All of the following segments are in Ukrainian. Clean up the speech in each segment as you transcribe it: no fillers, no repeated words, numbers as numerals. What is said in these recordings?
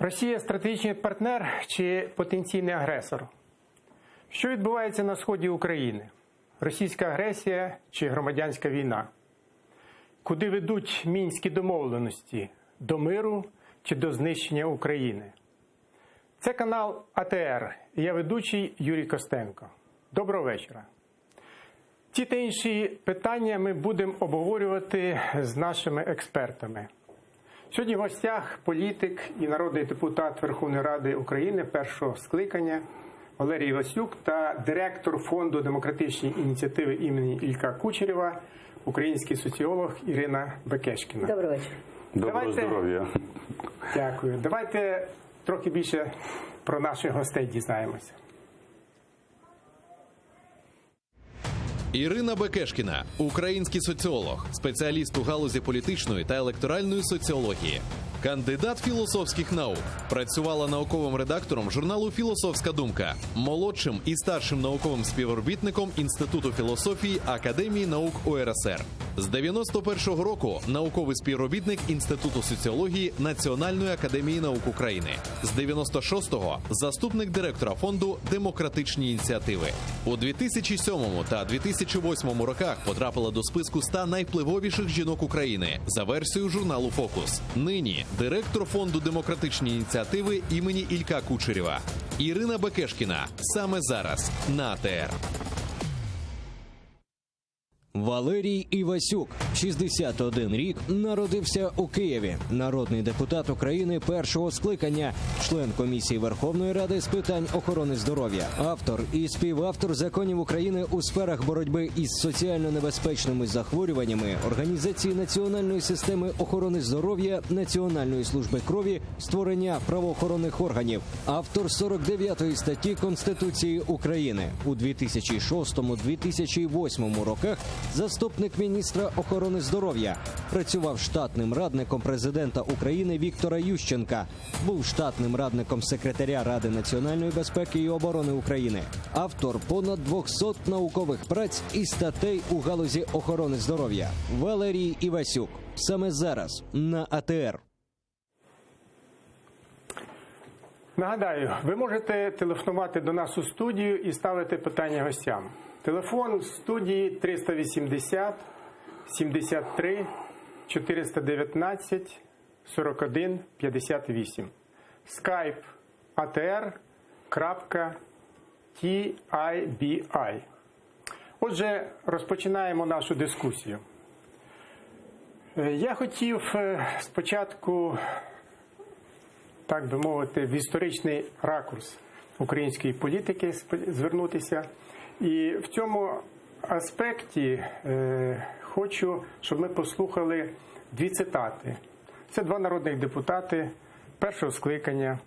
Росія – стратегічний партнер чи потенційний агресор? Що відбувається на сході України? Російська агресія чи громадянська війна? Куди ведуть Мінські домовленості? До миру чи до знищення України? Це канал АТР. Я ведучий Юрій Костенко. Доброго вечора. Ці та інші питання ми будемо обговорювати з нашими експертами. Сьогодні в гостях політик і народний депутат Верховної Ради України першого скликання Валерій Івасюк та директор Фонду демократичної ініціативи імені Ілька Кучерєва, український соціолог Ірина Бекешкіна. Доброго вечора. Доброго здоров'я. Дякую. Давайте трохи більше про наших гостей дізнаємося. Ірина Бекешкіна – український соціолог, спеціаліст у галузі політичної та електоральної соціології, кандидат філософських наук, працювала науковим редактором журналу «Філософська думка», молодшим і старшим науковим співробітником Інституту філософії Академії наук УРСР. З 91-го року науковий співробітник Інституту соціології Національної академії наук України. З 96-го заступник директора фонду «Демократичні ініціативи». У 2007 та 2008 роках потрапила до списку 100 найвпливовіших жінок України за версією журналу «Фокус». Нині директор фонду «Демократичні ініціативи» імені Ілька Кучерєва. Ірина Бекешкіна саме зараз на АТР. Валерій Івасюк, 61 рік, народився у Києві. Народний депутат України першого скликання, член комісії Верховної Ради з питань охорони здоров'я, автор і співавтор законів України у сферах боротьби із соціально небезпечними захворюваннями, організації національної системи охорони здоров'я, Національної служби крові, створення правоохоронних органів, автор 49-ї статті Конституції України. У 2006-2008 роках заступник міністра охорони здоров'я, працював штатним радником президента України Віктора Ющенка, був штатним радником секретаря Ради національної безпеки і оборони України, автор понад 200 наукових праць і статей у галузі охорони здоров'я. Валерій Івасюк. Саме зараз на АТР. Нагадаю, ви можете телефонувати до нас у студію і ставити питання гостям. Телефон студії 380 73 419 41 58. Skype atr.tibi. Отже, розпочинаємо нашу дискусію. Я хотів спочатку, так би мовити, в історичний ракурс української політики звернутися. І в цьому аспекті хочу, щоб ми послухали дві цитати. Це два народних депутати першого скликання.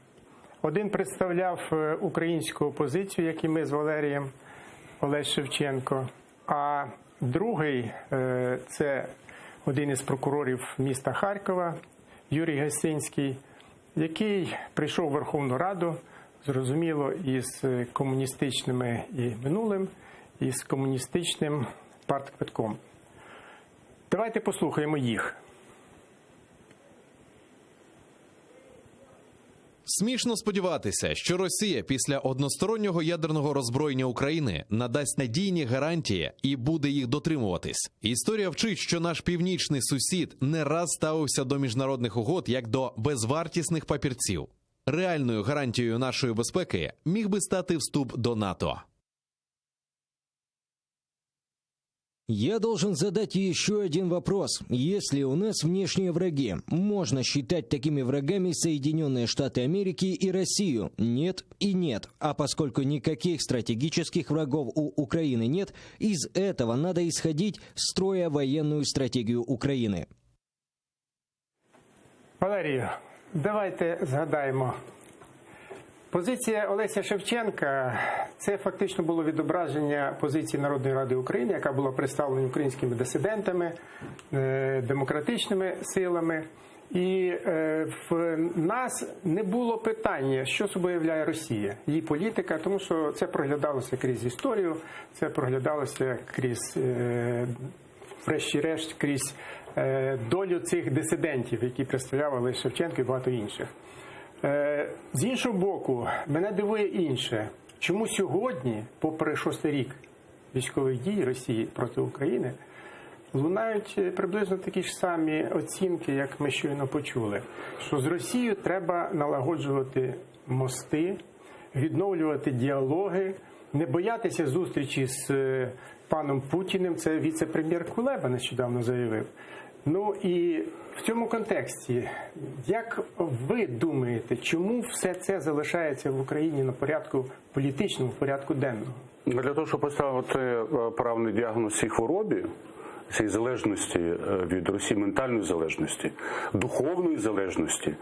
Один представляв українську опозицію, як і ми з Валерієм, Олесь Шевченко, а другий – це один із прокурорів міста Харкова, Юрій Гасинський, який прийшов в Верховну Раду, зрозуміло, із комуністичними і минулим, і з комуністичним партквитком. Давайте послухаємо їх. Смішно сподіватися, що Росія після одностороннього ядерного роззброєння України надасть надійні гарантії і буде їх дотримуватись. Історія вчить, що наш північний сусід не раз ставився до міжнародних угод як до безвартісних папірців. Реальною гарантією нашої безпеки міг би стати вступ до НАТО. Я должен задать еще один вопрос. Если у нас внешние враги, можно считать такими врагами Соединенные Штаты Америки и Россию? Нет и нет. А поскольку никаких стратегических врагов у Украины нет, из этого надо исходить, строя военную стратегию Украины. Валерію, давайте згадаємо. Позиція Олеся Шевченка – це фактично було відображення позиції Народної Ради України, яка була представлена українськими дисидентами, демократичними силами. І в нас не було питання, що собою являє Росія, її політика, тому що це проглядалося крізь історію, це проглядалося крізь, врешті-решт, крізь долю цих дисидентів, які представляв Олесь Шевченко і багато інших. З іншого боку, мене дивує інше. Чому сьогодні, попри 6-й рік військових дій Росії проти України, лунають приблизно такі ж самі оцінки, як ми щойно почули, що з Росією треба налагоджувати мости, відновлювати діалоги, не боятися зустрічі з паном Путіним, це віце-прем'єр Кулеба нещодавно заявив. Ну і в цьому контексті, як ви думаєте, чому все це залишається в Україні на порядку політичному, порядку денного? Для того, щоб поставити правильний діагноз цій хворобі, цій залежності від Росії, ментальної залежності, духовної залежності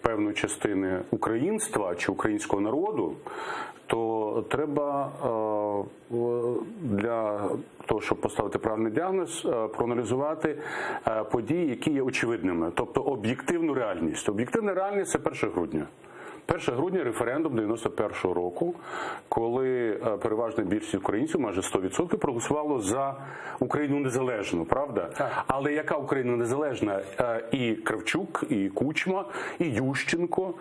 певної частини українства чи українського народу, то треба для того, щоб поставити правильний діагноз, проаналізувати події, які є очевидними, тобто об'єктивну реальність. Об'єктивна реальність – це 1 грудня. 1 грудня – референдум 91-го року, коли переважна більшість українців, майже 100%, проголосувало за Україну незалежну, правда? Так. Але яка Україна незалежна? І Кравчук, і Кучма, і Ющенко,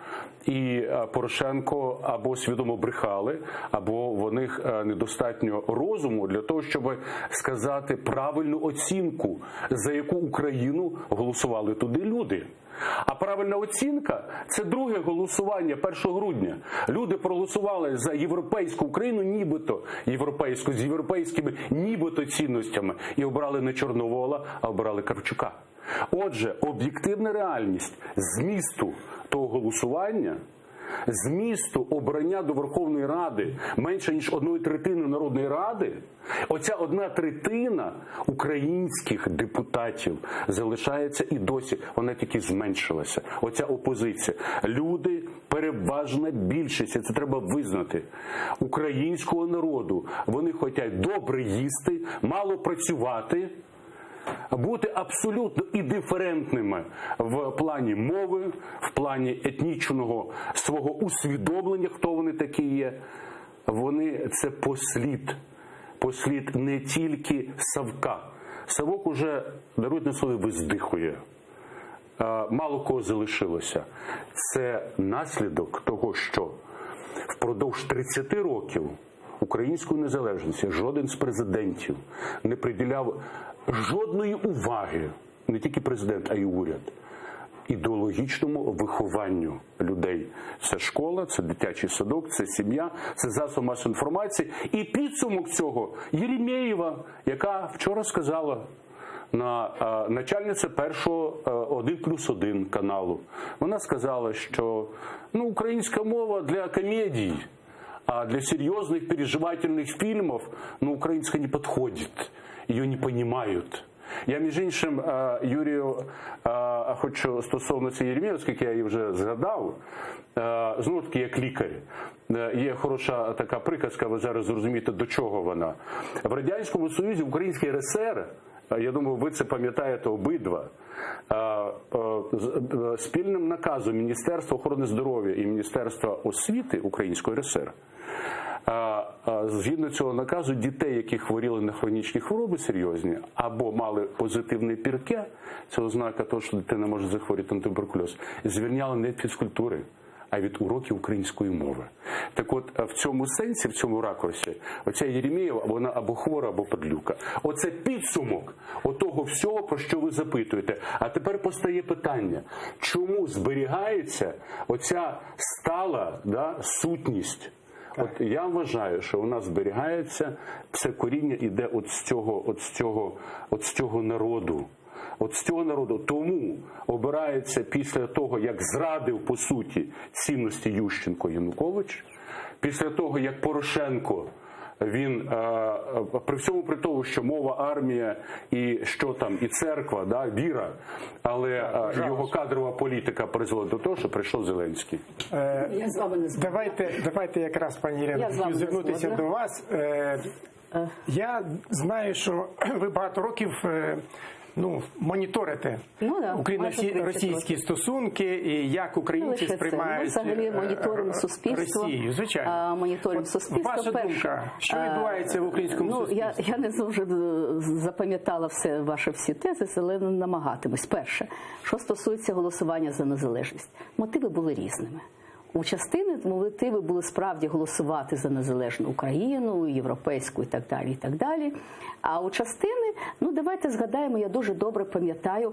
і Порошенко або свідомо брехали, або в них недостатньо розуму для того, щоб сказати правильну оцінку, за яку Україну голосували туди люди. А правильна оцінка – це друге голосування 1 грудня. Люди проголосували за європейську Україну, нібито європейську, з європейськими нібито цінностями. І обрали не Чорновола, а обрали Кравчука. Отже, об'єктивна реальність змісту того голосування, змісту обрання до Верховної Ради менше, ніж 1/3 Народної Ради, оця 1/3 українських депутатів залишається і досі, вона тільки зменшилася. Оця опозиція. Люди, переважна більшість, і це треба визнати, українського народу. Вони хочуть добре їсти, мало працювати, бути абсолютно індиферентними в плані мови, в плані етнічного свого усвідомлення, хто вони такі є. Вони це послід не тільки Савка. Савок уже, даруйте на слові, виздихує. Мало кого залишилося. Це наслідок того, що впродовж 30 років української незалежності жоден з президентів не приділяв жодної уваги, не тільки президент, а й уряд, ідеологічному вихованню людей. Це школа, це дитячий садок, це сім'я, це засоб масової інформації. І підсумок цього Єремєєва, яка вчора сказала на начальниця першого 1+1 каналу. Вона сказала, що українська мова для комедій, а для серьезных переживательных фильмов, украинская не подходит, ее не понимают. Я, між іншим, Юрію, хочу стосовно цієї Єремєєвої, оскільки я її вже згадав, знову таки, як лікар, є хороша така приказка, ви зараз зрозумієте, до чого вона. В Радянському Союзі, в Українській РСР, я думаю, ви це пам'ятаєте обидва, спільним наказом Міністерства охорони здоров'я і Міністерства освіти Української РСР, згідно цього наказу, дітей, які хворіли на хронічні хвороби серйозні, або мали позитивне пірке, це ознака того, що дитина може захворіти на туберкульоз, звільняли не від фізкультури, а від уроків української мови. Так от, в цьому сенсі, в цьому ракурсі, оця Єремєєва, вона або хвора, або падлюка. Оце підсумок отого всього, про що ви запитуєте. А тепер постає питання, чому зберігається оця стала сутність? От я вважаю, що у нас зберігається, це коріння іде от з цього народу. От з цього народу. Тому обирається після того, як зрадив, по суті, цінності Ющенко Янукович, після того, як Порошенко, він, при всьому при тому, що мова, армія і що там, і церква, віра, але його кадрова політика призвела до того, що прийшов Зеленський. Я з вами не згодна. Давайте якраз, пані Ірино, хотів звернутися до вас. Я знаю, що ви багато років моніторите україно-російські стосунки і як українці сприймають взагалі моніторимо суспільство. Росію, звичайно. Моніторимо суспільство. Ваша думка, що відбувається в українському суспільстві? Я не дуже запам'ятала всі тези, але намагатимусь. Перше, що стосується голосування за незалежність. Мотиви були різними. У частини мотиви були справді голосувати за незалежну Україну, європейську і так далі, і так далі. А у частини, давайте згадаємо, я дуже добре пам'ятаю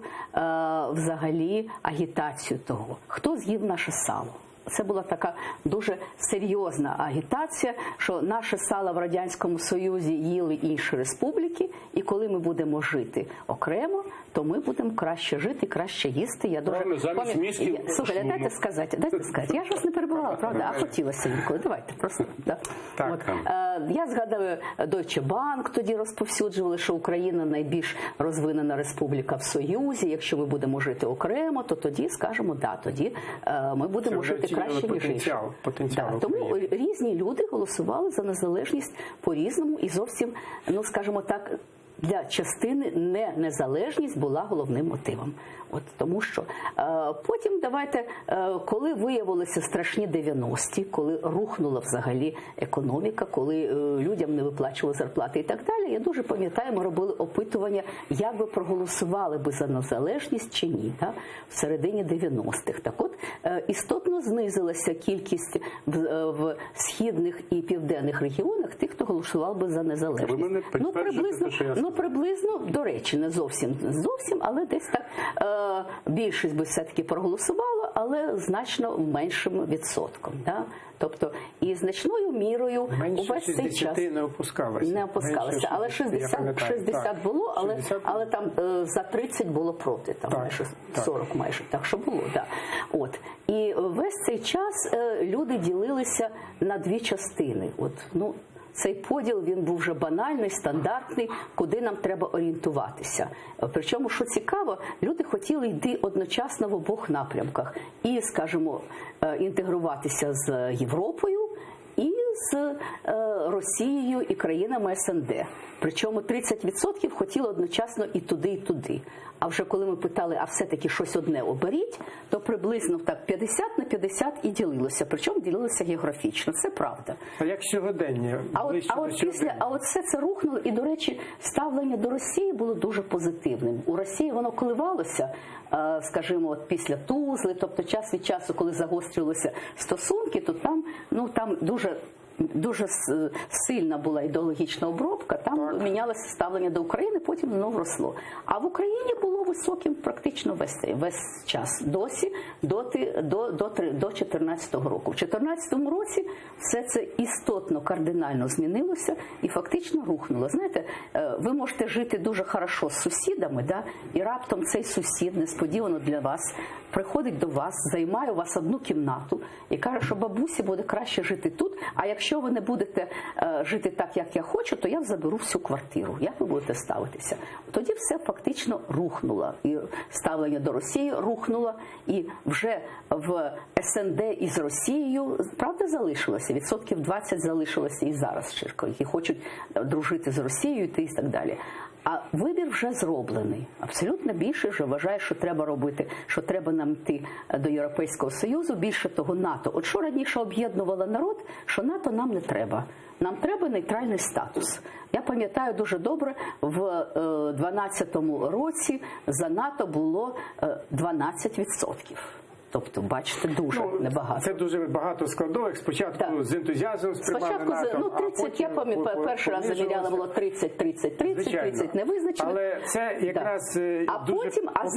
взагалі агітацію того, хто з'їв наше сало. Це була така дуже серйозна агітація, що наше сало в Радянському Союзі їли інші республіки, і коли ми будемо жити окремо, то ми будемо краще жити, краще їсти. Я дуже пам'ятаю. Слухайте, дайте сказати. Я ж вас не перебувала, правда? А хотілося інколи. Давайте просто. Да. Я згадую, Deutsche Bank тоді розповсюджували, що Україна найбільш розвинена республіка в Союзі. Якщо ми будемо жити окремо, то тоді скажемо, тоді ми будемо жити краще, ніж інші. Тому різні люди голосували за незалежність по-різному і зовсім, скажімо так, для частини незалежність була головним мотивом. Тому що потім, коли виявилися страшні 90-ті, коли рухнула взагалі економіка, коли людям не виплачували зарплати і так далі, я дуже пам'ятаю, ми робили опитування, як би проголосували би за незалежність чи ні, в середині 90-х. Так от, істотно знизилася кількість в східних і південних регіонах тих, хто голосував би за незалежність. Ви мене підтверджуєте, що я приблизно, до речі, не зовсім, але десь так більшість би все-таки проголосувала, але значно меншим відсотком. Тобто і значною мірою увесь цей час не опускалося. Але 60 було, але там за 30 було проти, майже 40 майже, так що було. І весь цей час люди ділилися на дві частини. Цей поділ, він був вже банальний, стандартний, куди нам треба орієнтуватися. Причому, що цікаво, люди хотіли йти одночасно в обох напрямках. І, скажімо, інтегруватися з Європою, і з Росією і країнами СНД. Причому 30% хотіло одночасно і туди, і туди. А вже коли ми питали, а все-таки щось одне оберіть, то приблизно так 50 на 50 і ділилося. Причому ділилося географічно. Це правда. А як сьогодення? А все це рухнуло. І, до речі, ставлення до Росії було дуже позитивним. У Росії воно коливалося, скажімо, після Тузли, тобто час від часу, коли загострювалися стосунки, то там дуже сильна була ідеологічна обробка, там мінялося ставлення до України, потім знову росло. А в Україні було високим практично весь час, досі, до 2014 року. В 2014 році все це істотно, кардинально змінилося і фактично рухнуло. Знаєте, ви можете жити дуже хорошо з сусідами, і раптом цей сусід несподівано для вас приходить до вас, займає у вас одну кімнату і каже, що бабусі буде краще жити тут, а якщо ви не будете жити так, як я хочу, то я заберу всю квартиру. Як ви будете ставитися? Тоді все фактично рухнуло. І ставлення до Росії рухнуло, і вже в СНД із Росією, правда, залишилося, 20% залишилося і зараз, які хочуть дружити з Росією і так далі. А вибір вже зроблений. Абсолютно більше вже вважає, що треба робити, що треба нам йти до Європейського Союзу, більше того НАТО. От що раніше об'єднувало народ, що НАТО нам не треба. Нам треба нейтральний статус. Я пам'ятаю дуже добре, в 2012 році за НАТО було 12%. Тобто, бачите, дуже небагато. Це дуже багато складових. Спочатку з ентузіазмом сприймали НАТО, 30, я пам'ятаю, перший раз заміряла, було 30 невизначено. Але це якраз А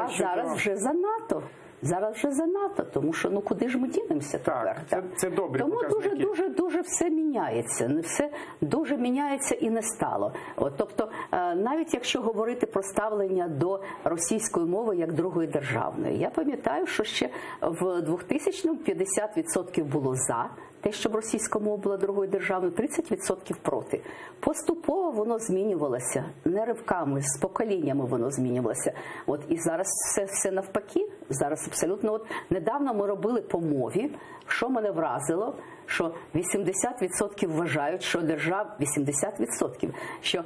зараз вже за НАТО. Зараз вже занадто, тому що куди ж ми дінемося тепер? Це добрі тому показники. дуже все міняється. Не все дуже міняється і не стало. Тобто, навіть якщо говорити про ставлення до російської мови як другої державної, я пам'ятаю, що ще в 2000-му 50% було за те, щоб російська мова була другою державною, 30% проти. Поступово воно змінювалося, не ривками, з поколіннями воно змінювалося. І зараз все навпаки. Зараз абсолютно. Недавно ми робили по мові, що мене вразило, що 80% вважають, що 80%, що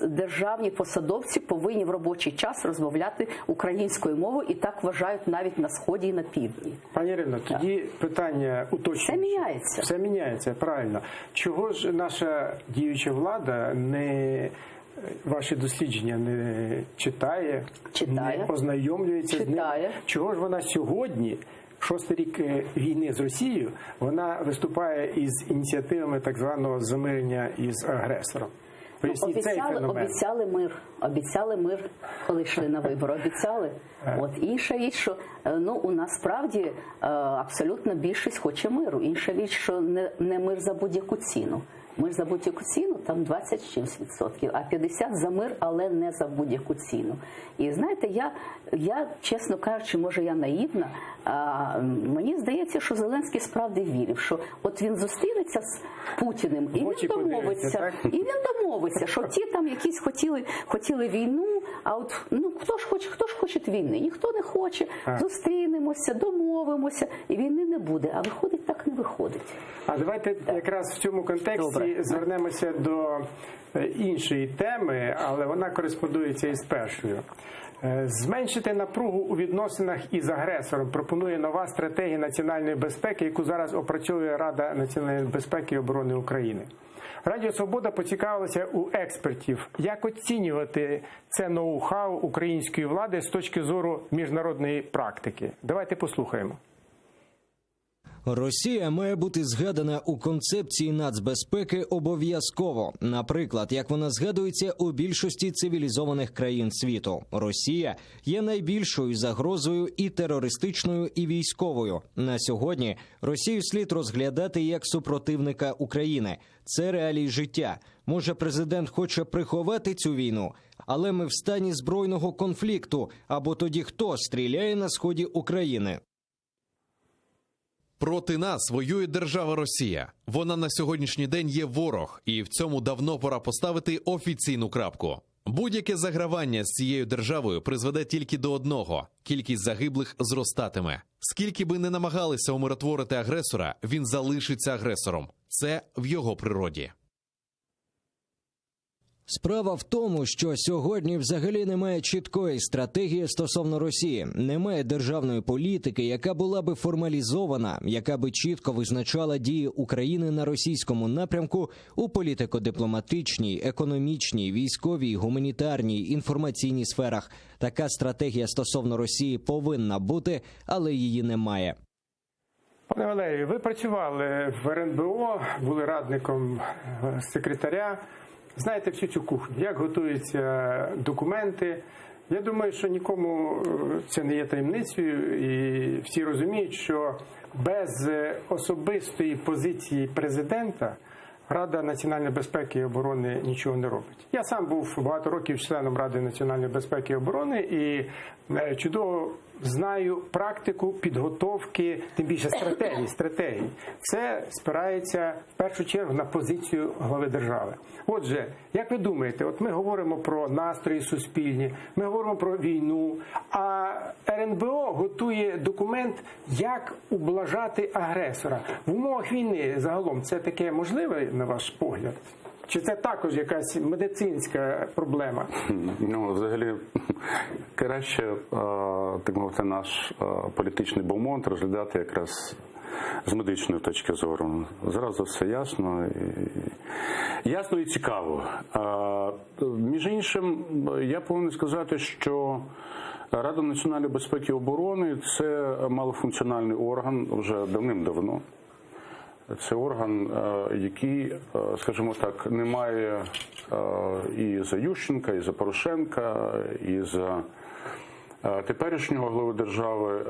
державні посадовці повинні в робочий час розмовляти українською мовою, і так вважають навіть на Сході і на Півдні. Пані Ірино, тоді питання уточнюється. Все міняється. Все міняється, правильно. Чого ж наша діюча влада ваші дослідження не читає, не ознайомлюється з ними? Чого ж вона сьогодні, 6-й рік війни з Росією, вона виступає із ініціативами так званого замирення із агресором? Обіцяли мир, коли йшли на вибори. Обіцяли. От інша річ, що у нас справді абсолютно більшість хоче миру. Інша річ, що не мир за будь-яку ціну. Мир за будь-яку ціну там 20%, а 50% за мир, але не за будь-яку ціну. І знаєте, я чесно кажучи, може я наївна, мені здається, що Зеленський справді вірив, що от він зустрінеться з Путіним і він домовиться, що ті там якісь хотіли війну, а от хто ж хоче війни? Ніхто не хоче. Зустрінемося, домовимося, і війни не буде. А виходить, так не виходить. А давайте якраз в цьому контексті звернемося до іншої теми, але вона кореспондується із першою. Зменшити напругу у відносинах із агресором пропонує нова стратегія національної безпеки, яку зараз опрацьовує Рада національної безпеки і оборони України. Радіо «Свобода» поцікавилася у експертів, як оцінювати це ноу-хау української влади з точки зору міжнародної практики. Давайте послухаємо. Росія має бути згадана у концепції нацбезпеки обов'язково. Наприклад, як вона згадується у більшості цивілізованих країн світу. Росія є найбільшою загрозою і терористичною, і військовою. На сьогодні Росію слід розглядати як супротивника України. Це реалії життя. Може, президент хоче приховати цю війну, але ми в стані збройного конфлікту. Або тоді хто стріляє на сході України? Проти нас воює держава Росія. Вона на сьогоднішній день є ворог, і в цьому давно пора поставити офіційну крапку. Будь-яке загравання з цією державою призведе тільки до одного – кількість загиблих зростатиме. Скільки би не намагалися умиротворити агресора, він залишиться агресором. Це в його природі. Справа в тому, що сьогодні взагалі немає чіткої стратегії стосовно Росії. Немає державної політики, яка була би формалізована, яка би чітко визначала дії України на російському напрямку у політико-дипломатичній, економічній, військовій, гуманітарній, інформаційній сферах. Така стратегія стосовно Росії повинна бути, але її немає. Пане Валерію, ви працювали в РНБО, були радником секретаря. Знаєте всю цю кухню, як готуються документи. Я думаю, що нікому це не є таємницею, і всі розуміють, що без особистої позиції президента Рада національної безпеки і оборони нічого не робить. Я сам був багато років членом Ради національної безпеки і оборони і чудово знаю практику підготовки, тим більше стратегії. Це спирається в першу чергу на позицію глави держави. Отже, як ви думаєте, от ми говоримо про настрої суспільні, ми говоримо про війну, а РНБО готує документ, як ублажати агресора. В умовах війни загалом це таке можливе, на ваш погляд? Чи це також якась медицинська проблема? Взагалі, краще, так мовити, наш політичний бомонд розглядати якраз з медичної точки зору. Зразу все ясно і цікаво. Між іншим, я повинен сказати, що Рада національної безпеки і оборони – це малофункціональний орган вже давним-давно. Це орган, який, скажімо так, не має і за Ющенка, і за Порошенка, і за теперішнього глави держави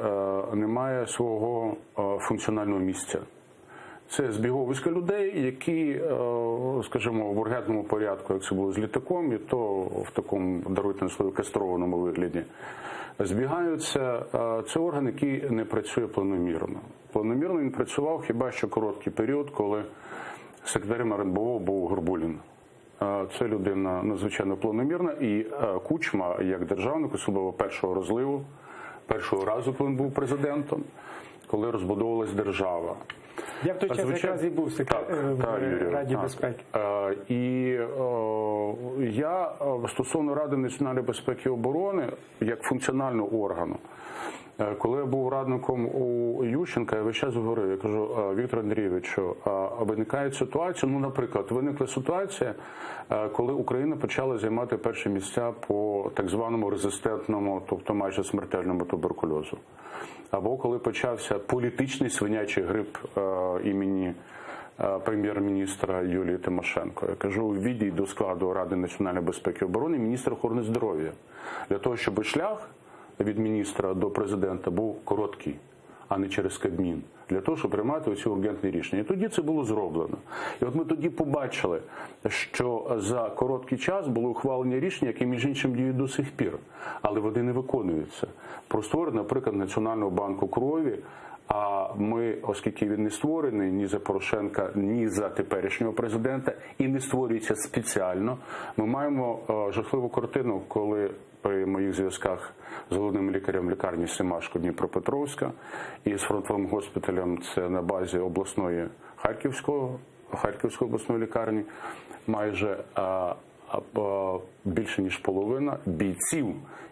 немає свого функціонального місця. Це збіговисько людей, які, скажімо, в ургентному порядку, як це було з літаком, і то в такому, даруйте на слові, кастрованому вигляді, збігаються. Це орган, який не працює планомірно. Планомірно він працював хіба що короткий період, коли секретарем РНБО був Горбулін. Це людина надзвичайно планомірна, і Кучма, як державник, особливо першого разу, коли він був президентом, коли розбудовувалась держава. Я в той час якраз і був в Юрію, Раді безпеки. Я стосовно Ради національної безпеки і оборони, як функціонального органу, коли я був радником у Ющенка, я весь час говорив, я кажу, Віктор Андрійовичу, виникає ситуація, наприклад, виникла ситуація, коли Україна почала займати перші місця по так званому резистентному, тобто майже смертельному туберкульозу. Або коли почався політичний свинячий грип імені прем'єр-міністра Юлії Тимошенко. Я кажу, введіть до складу Ради національної безпеки і оборони міністра охорони здоров'я. Для того, щоб шлях від міністра до президента був короткий, а не через Кабмін. Для того, щоб приймати оці ургентні рішення. І тоді це було зроблено. І от ми тоді побачили, що за короткий час були ухвалені рішення, які, між іншим, діють до сих пір. Але вони не виконуються. Про створення, наприклад, Національного банку крові, а ми, оскільки він не створений ні за Порошенка, ні за теперішнього президента, і не створюється спеціально, ми маємо жахливу картину, коли при моїх зв'язках з головним лікарем лікарні Семашко Дніпропетровська і з фронтовим госпіталем, це на базі обласної Харківської обласної лікарні, майже більше ніж половина бійців,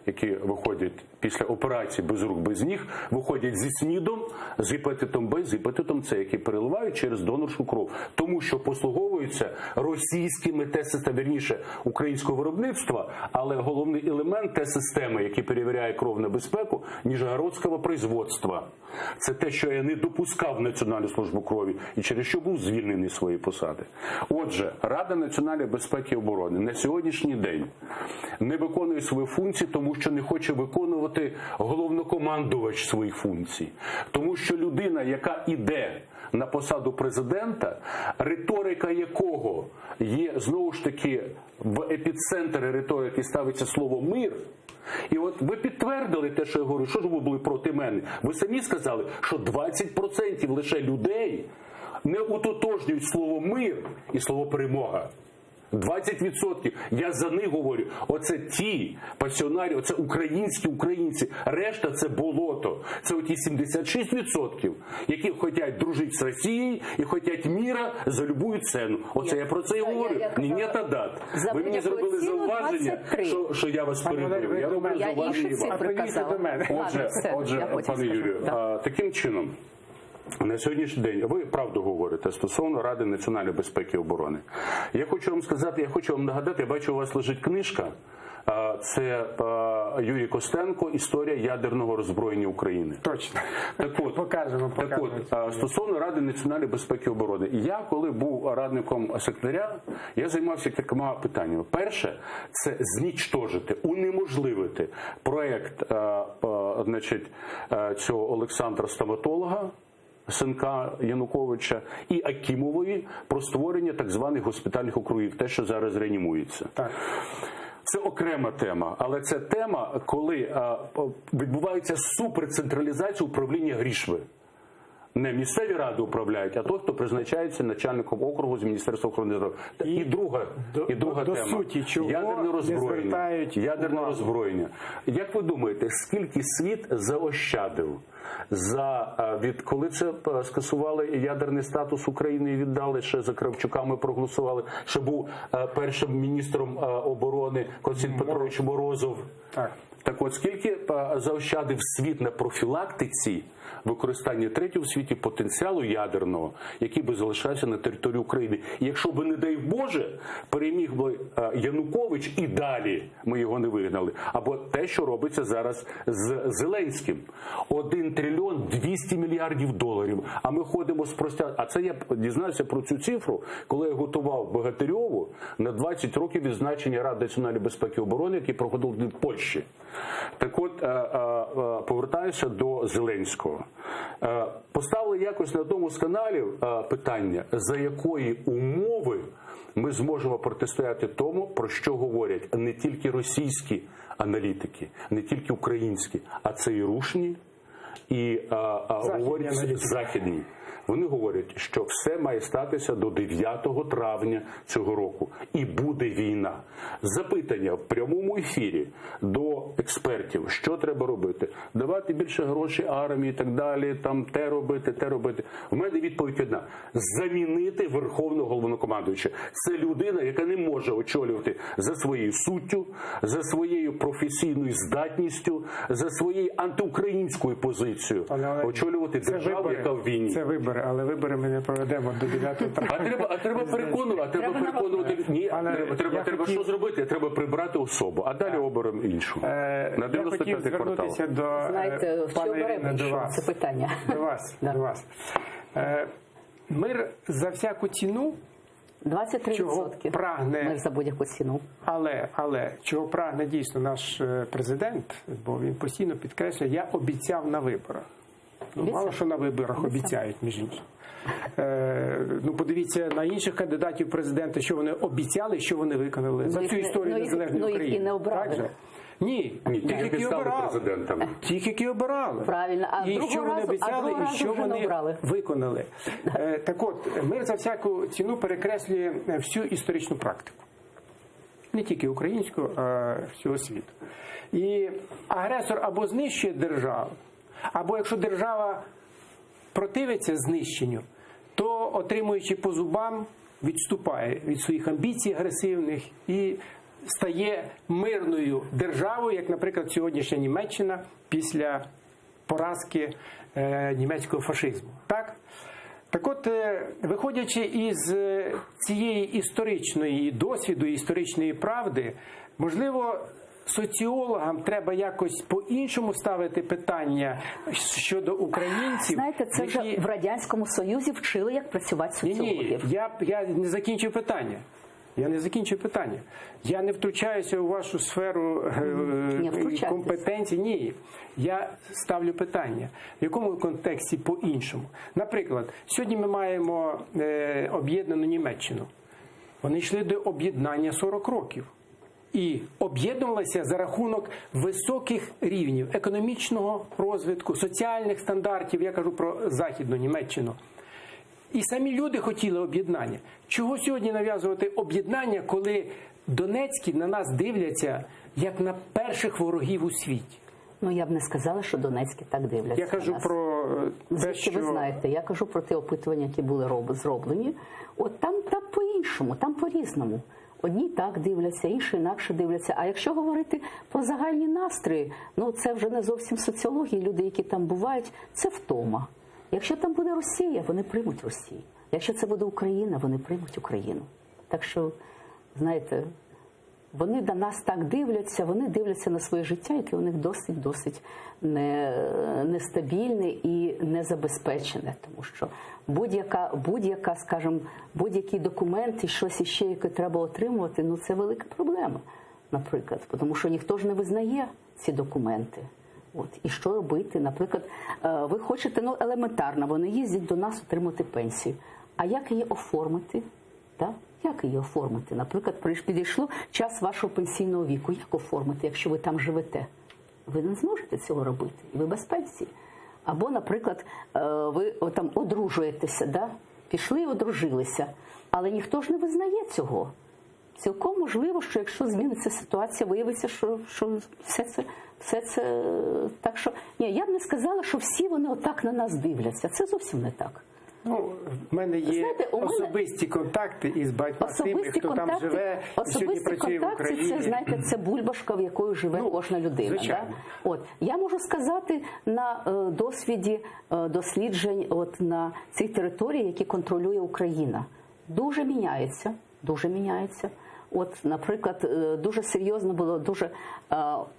які виходять після операції без рук, без ніг, виходять зі СНІДом, з гепатитом Б, з гепатитом С, які переливають через донорську кров. Тому що послуговуються російськими тест-системами, вірніше, українського виробництва, але головний елемент тест-системи, який перевіряє кров на безпеку, нижегородського производства. Це те, що я не допускав в Національну службу крові і через що був звільнений з своєї посади. Отже, Рада національної безпеки і оборони на сьогоднішній день не виконує свої функції, тому що не хоче виконувати головнокомандувач своїх функцій. Тому що людина, яка іде на посаду президента, риторика якого є, знову ж таки, в епіцентрі риторики ставиться слово «мир», і от ви підтвердили те, що я говорю, що ж ви були проти мене? Ви самі сказали, що 20% лише людей не утотожнюють слово «мир» і слово «перемога». 20%. Я за них говорю. Оце ті пасіонарі, оце українські українці. Решта це болото. Це оті 76%, які хочуть дружити з Росією і хочуть міра за любую ціну. Оце я про це і говорю. Ні, та дат. Ви мені зробили зауваження, що я вас перебив. Я роблю зауваження. Отже, пане Юрію, таким чином, на сьогоднішній день ви правду говорите стосовно Ради національної безпеки і оборони. Я хочу вам сказати, я хочу вам нагадати, я бачу, у вас лежить книжка, це Юрій Костенко «Історія ядерного роззброєння України». Точно. Так от, покажемо. стосовно Ради національної безпеки і оборони. Я, коли був радником секретаря, я займався кількома питаннями. Перше – це знічтожити, унеможливити проєкт цього Олександра Стоматолога, синка Януковича, і Акімової про створення так званих госпітальних округів, те, що зараз реанімується. Так. Це окрема тема, але це тема, коли відбувається суперцентралізація управління грішми. Не місцеві ради управляють, а той, хто призначається начальником округу з Міністерства охорони здоров'я. І друга тема. Суті, чого ядерне роззброєння. Як ви думаєте, скільки світ заощадив коли це скасували ядерний статус України і віддали, ще за Кравчука ми проголосували, що був першим міністром оборони Константин Петрович Морозов. Так от, скільки заощадив світ на профілактиці використання третього в світі потенціалу ядерного, який би залишався на території України. І якщо би, не дай Боже, переміг би Янукович і далі ми його не вигнали. Або те, що робиться зараз з Зеленським. 1 трильйон 200 мільярдів доларів. А ми ходимо з А це я дізнався про цю цифру, коли я готував Богатирьову на 20 років відзначення Ради національної безпеки і оборони, який проходив в Польщі. Так от, повертаюся до Зеленського. Поставили якось на одному з каналів питання, за якої умови ми зможемо протистояти тому, про що говорять не тільки російські аналітики, не тільки українські, а це і рушні, і говорять західні. Вони говорять, що все має статися до 9 травня цього року. І буде війна. запитання в прямому ефірі до експертів, що треба робити, давати більше грошей армії і так далі, там те робити. В мене відповідь одна: замінити верховного головнокомандуючого. Це людина, яка не може очолювати за своєю суттю, за своєю професійною здатністю, за своєю антиукраїнською позицією, очолювати державу, яка в війні. Це вибори, але вибори ми не проведемо до 9 травня. А треба переконувати. Ні, треба що зробити? Треба прибрати особу, а далі оберемо іншу. На Я хотів 95-й квартал. звернутися до Знаєте, в пана чому Ірина, беремо до вас. це питання? До вас. Мир за всяку ціну, 23% чого прагне- мир за будь-яку ціну. але чого прагне дійсно наш президент, бо він постійно підкреслює, я обіцяв на виборах. Мало що на виборах обіцяють, між іншим. Подивіться на інших кандидатів в президенти, що вони обіцяли, що вони виконали за цю історію незалежної України. Їх і не обрали. Так же? Ні, Тільки які стали обирали. президентами. Тих, які обирали. Правильно. А І другого що вони разу- обіцяли, і що вже не вони обрали. виконали. Так от, мир за всяку ціну перекреслює всю історичну практику. Не тільки українську, а всього світу. І агресор або знищує державу, або якщо держава противиться знищенню, то, отримуючи по зубам, відступає від своїх амбіцій агресивних і стає мирною державою, як, наприклад, сьогоднішня Німеччина після поразки німецького фашизму. Так от, виходячи із цієї історичної досвіду, історичної правди, можливо, соціологам треба якось по-іншому ставити питання щодо українців. Знаєте, це вже в Радянському Союзі вчили, як працювати соціологів. Я не закінчив питання. Я не втручаюся у вашу сферу компетенцій. Ні. Я ставлю питання. В якому контексті по-іншому? Наприклад, сьогодні ми маємо об'єднану Німеччину. Вони йшли до об'єднання 40 років. І об'єднувалися за рахунок високих рівнів економічного розвитку, соціальних стандартів, я кажу про Західну Німеччину. І самі люди хотіли об'єднання. Чого сьогодні нав'язувати об'єднання, коли донецькі на нас дивляться як на перших ворогів у світі? Я б не сказала, що донецькі так дивляться. Я кажу на нас. про те, Звідки що... ви знаєте, я кажу про ті опитування, які були зроблені. От там по-іншому, там по-різному. Одні так дивляться, інші інакше дивляться. А якщо говорити про загальні настрої, це вже не зовсім соціологія. Люди, які там бувають, це втома. Якщо там буде Росія, вони приймуть Росію. Якщо це буде Україна, вони приймуть Україну. Так що, знаєте, вони до нас так дивляться, вони дивляться на своє життя, яке у них досить нестабільне і незабезпечене. Тому що будь-яка, скажімо, будь-який документ і щось іще, яке треба отримувати, це велика проблема, наприклад. Тому що ніхто ж не визнає ці документи. І що робити? Наприклад, ви хочете, елементарно, вони їздять до нас отримати пенсію. А як її оформити? Як її оформити? Наприклад, підійшло час вашого пенсійного віку. Як оформити, якщо ви там живете? Ви не зможете цього робити. І ви без пенсії. Або, наприклад, ви там одружуєтеся, пішли і одружилися. Але ніхто ж не визнає цього. Цілком можливо, що якщо зміниться ситуація, виявиться, що все це... Так що, я б не сказала, що всі вони отак на нас дивляться. Це зовсім не так. В мене є особисті контакти із багатьма тими, хто там живе і сьогодні працює в Україні. Це бульбашка, в якої живе кожна людина. Звичайно. Я можу сказати на досвіді досліджень на цій території, які контролює Україна. Дуже міняється. Наприклад, дуже серйозно було, дуже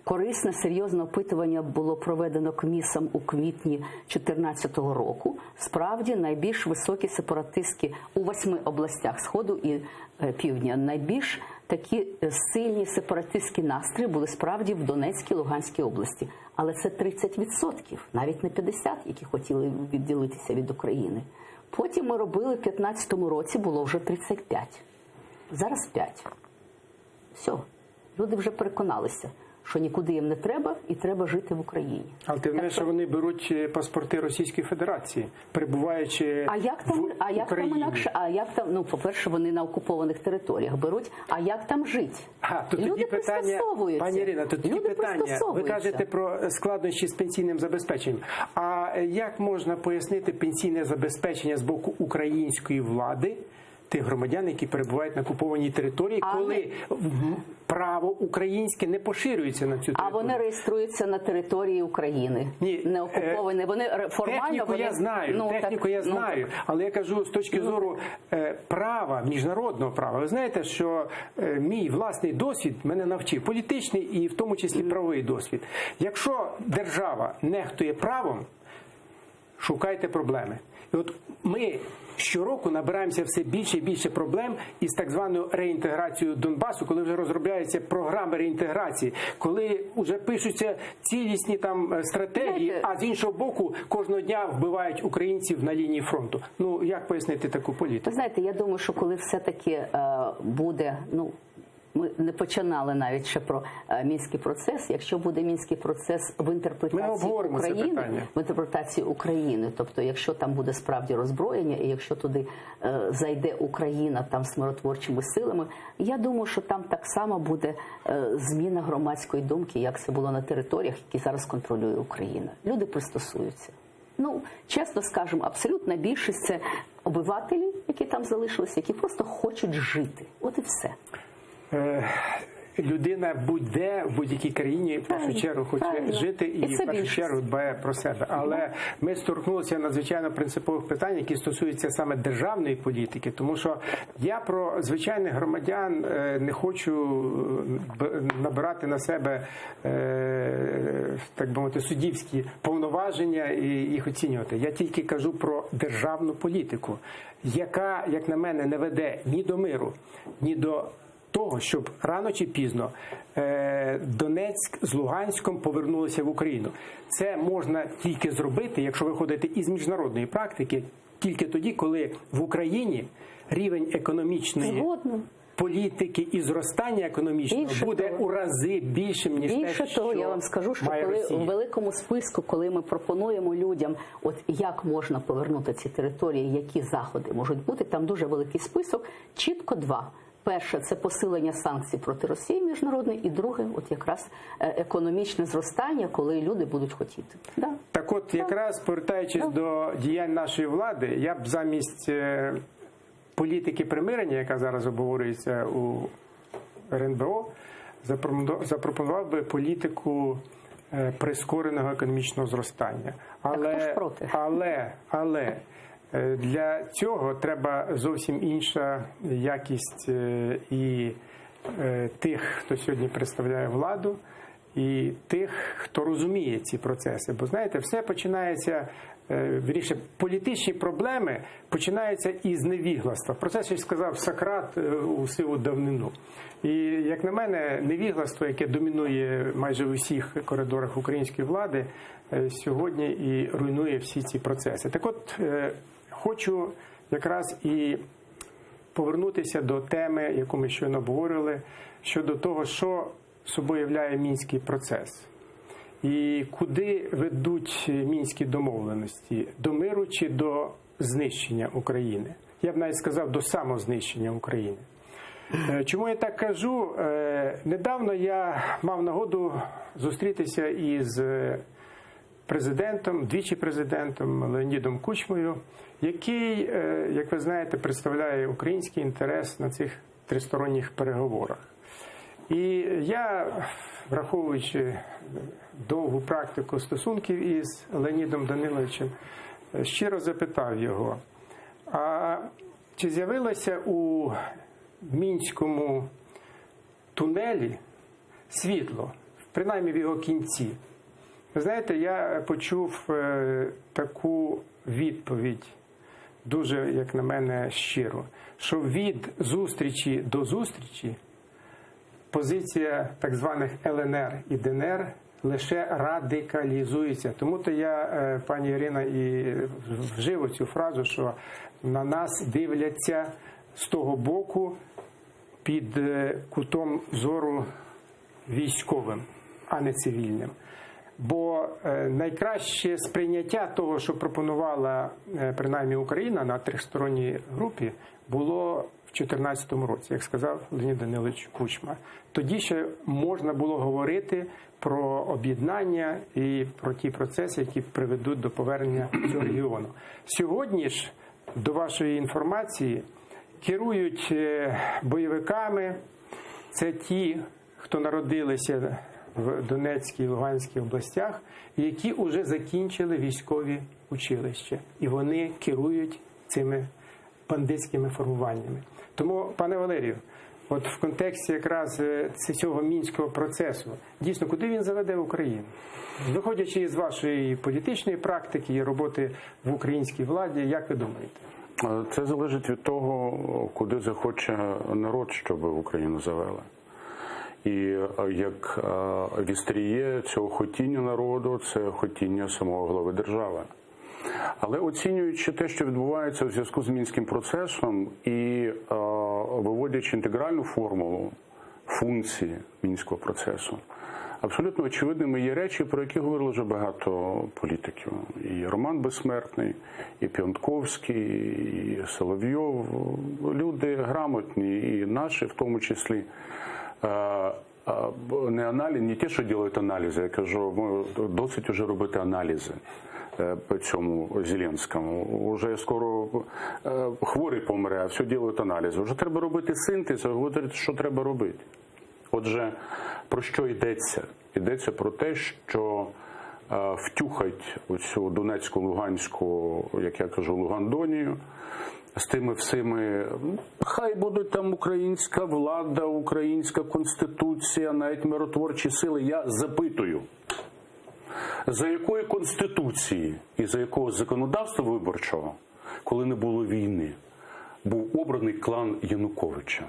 корисне, серйозне опитування було проведено КМІСом у квітні 2014 року. Справді, найбільш високі сепаратистські у 8 областях Сходу і Півдня. Найбільш такі сильні сепаратистські настрої були справді в Донецькій, Луганській області. Але це 30%, навіть не 50%, які хотіли відділитися від України. Потім ми робили в 2015 році, було вже 35%. Зараз 5%. Все, люди вже переконалися. що нікуди їм не треба і треба жити в Україні. Але ти знаєш, що вони беруть паспорти Російської Федерації, перебуваючи А як там, в Україні. інакше? А як там, ну, по-перше, вони на окупованих територіях беруть, а як там жити? То Люди тоді питання, пристосовуються. пані Ірина, то тоді Люди питання. Ви пристосовуються. кажете про складнощі з пенсійним забезпеченням. А як можна пояснити пенсійне забезпечення з боку української влади тих громадян, які перебувають на окупованій території, коли право українське не поширюється на цю територію? А вони реєструються на території України, Ні, не окуповані. Вони формально техніку вони... я знаю, техніку я знаю, але я кажу з точки зору права, міжнародного права. Ви знаєте, що мій власний досвід мене навчив, політичний і в тому числі правовий досвід. Якщо держава нехтує правом, шукайте проблеми. І от ми щороку набираємося все більше і більше проблем із так званою реінтеграцією Донбасу, коли вже розробляються програми реінтеграції, коли вже пишуться цілісні там стратегії, а з іншого боку кожного дня вбивають українців на лінії фронту. Ну, як пояснити таку політику? Ви знаєте, я думаю, що коли все-таки буде, ну, ми не починали навіть ще про мінський процес. Якщо буде мінський процес в інтерпретації України, в інтерпретації України, тобто, якщо там буде справді роззброєння, і якщо туди зайде Україна там з миротворчими силами, я думаю, що там так само буде зміна громадської думки, як це було на територіях, які зараз контролює Україна. Люди пристосуються. Ну, чесно скажемо, абсолютна більшість це обивателі, які там залишилися, які просто хочуть жити. От і все. Людина будь-де, в будь-якій країні, в першу чергу хоче жити і в першу чергу дбає про себе. Але ми сторкнулися надзвичайно принципових питань, які стосуються саме державної політики, тому що я про звичайних громадян не хочу набирати на себе, так би мовити, суддівські повноваження і їх оцінювати. Я тільки кажу про державну політику, яка, як на мене, не веде ні до миру, ні до того, щоб рано чи пізно Донецьк з Луганськом повернулися в Україну. Це можна тільки зробити, якщо виходити із міжнародної практики, тільки тоді, коли в Україні рівень економічної політики і зростання економічного буде у рази більшим, ніж те, що того, я вам скажу, що коли у великому списку, коли ми пропонуємо людям, от як можна повернути ці території, які заходи можуть бути, там дуже великий список, чітко два. Перше – це посилення санкцій проти Росії міжнародної, і друге – от якраз економічне зростання, коли люди будуть хотіти. Да. Так от, якраз повертаючись до діянь нашої влади, я б замість політики примирення, яка зараз обговорюється у РНБО, запропонував би політику прискореного економічного зростання. Але для цього треба зовсім інша якість і тих, хто сьогодні представляє владу, і тих, хто розуміє ці процеси. Бо, знаєте, все починається, вірніше, політичні проблеми починаються із невігластва. Про це ще сказав Сократ у сиву давнину. І, як на мене, невігластво, яке домінує майже в усіх коридорах української влади, сьогодні і руйнує всі ці процеси. Так от, хочу якраз і повернутися до теми, яку ми щойно обговорювали, щодо того, що собою являє мінський процес. І куди ведуть мінські домовленості? До миру чи до знищення України? Я б навіть сказав, до самознищення України. Чому я так кажу? Недавно я мав нагоду зустрітися із президентом, двічі президентом Леонідом Кучмою, який, як ви знаєте, представляє український інтерес на цих тристоронніх переговорах. І я, враховуючи довгу практику стосунків із Леонідом Даниловичем, щиро запитав його, а чи з'явилося у Мінському тунелі світло, принаймні в його кінці? Ви знаєте, я почув таку відповідь, дуже, як на мене, щиро, що від зустрічі до зустрічі позиція так званих ЛНР і ДНР лише радикалізується. Тому-то я, пані Ірина, і вжив цю фразу, що на нас дивляться з того боку під кутом зору військовим. а не цивільним. Бо найкраще сприйняття того, що пропонувала принаймні Україна на тристоронній групі, було в 2014 році, як сказав Леонід Данилович Кучма. Тоді ще можна було говорити про об'єднання і про ті процеси, які приведуть до повернення цього регіону. Сьогодні ж, до вашої інформації, керують бойовиками. Це ті, хто народилися в Донецькій і Луганській областях, які вже закінчили військові училища. І вони керують цими бандитськими формуваннями. Тому, пане Валерію, от в контексті якраз цього мінського процесу, дійсно, куди він заведе Україну? Виходячи із вашої політичної практики і роботи в українській владі, як ви думаєте? Це залежить від того, куди захоче народ, щоб Україну завели. І як вістріє цього хотіння народу, це хотіння самого глави держави. Але оцінюючи те, що відбувається у зв'язку з мінським процесом і виводячи інтегральну формулу функції мінського процесу, абсолютно очевидними є речі, про які говорили вже багато політиків. І Роман Безсмертний, і Піонтковський, і Соловйов. Люди грамотні, і наші в тому числі. Не ті, що роблять аналізи, я кажу, досить вже робити аналізи по цьому Зеленському. Уже скоро хворий помре, а все роблять аналізи. Вже треба робити синтез, говорити, що треба робити. Отже, про що йдеться? Йдеться про те, що втюхать оцю Донецьку, Луганську, як я кажу, Лугандонію, з тими всіми, хай будуть там українська влада, українська конституція, навіть миротворчі сили. Я запитую, за якої конституції і за якого законодавства виборчого, коли не було війни, був обраний клан Януковича?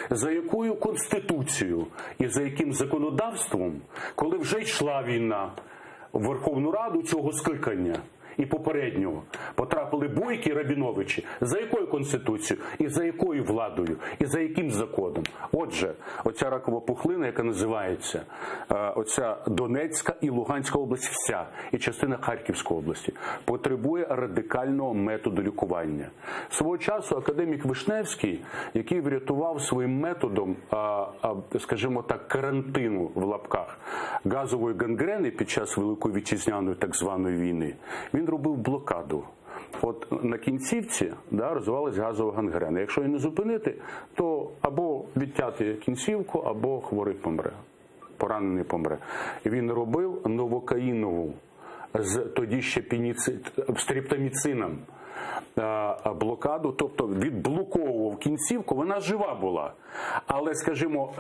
За якою конституцією і за яким законодавством, коли вже йшла війна, в Верховну Раду цього скликання і попереднього потрапили Бойки і Рабіновичі? За якою конституцією і за якою владою і за яким законом? Отже, оця ракова пухлина, яка називається оця Донецька і Луганська область вся, і частина Харківської області, потребує радикального методу лікування. Свого часу академік Вишневський, який врятував своїм методом, скажімо так, карантину в лапках газової гангрени під час Великої Вітчизняної так званої війни, він робив блокаду. От на кінцівці розвивалася газова гангрена. Якщо її не зупинити, то або відтяти кінцівку, або хворий помре, поранений помре. І він робив новокаїнову з тоді ще стриптоміцином блокаду, тобто відблоковував кінцівку, вона жива була. Але, скажімо,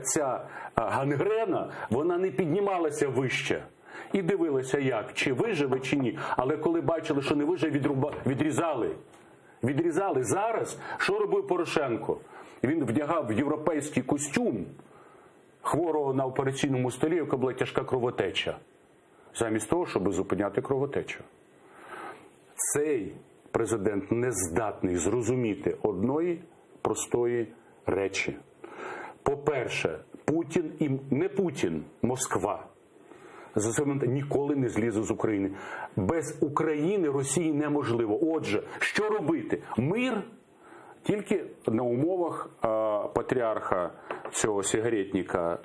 ця гангрена, вона не піднімалася вище. І дивилися як, чи виживе, чи ні. Але коли бачили, що не виживе, відрізали. Відрізали. Зараз, що робив Порошенко? Він вдягав європейський костюм хворого на операційному столі, яка була тяжка кровотеча. Замість того, щоб зупиняти кровотечу. Цей президент не здатний зрозуміти одної простої речі. По-перше, Путін і не Путін, Москва ніколи не злізе з України. Без України Росії неможливо. Отже, що робити? Мир тільки на умовах патріарха цього сигаретника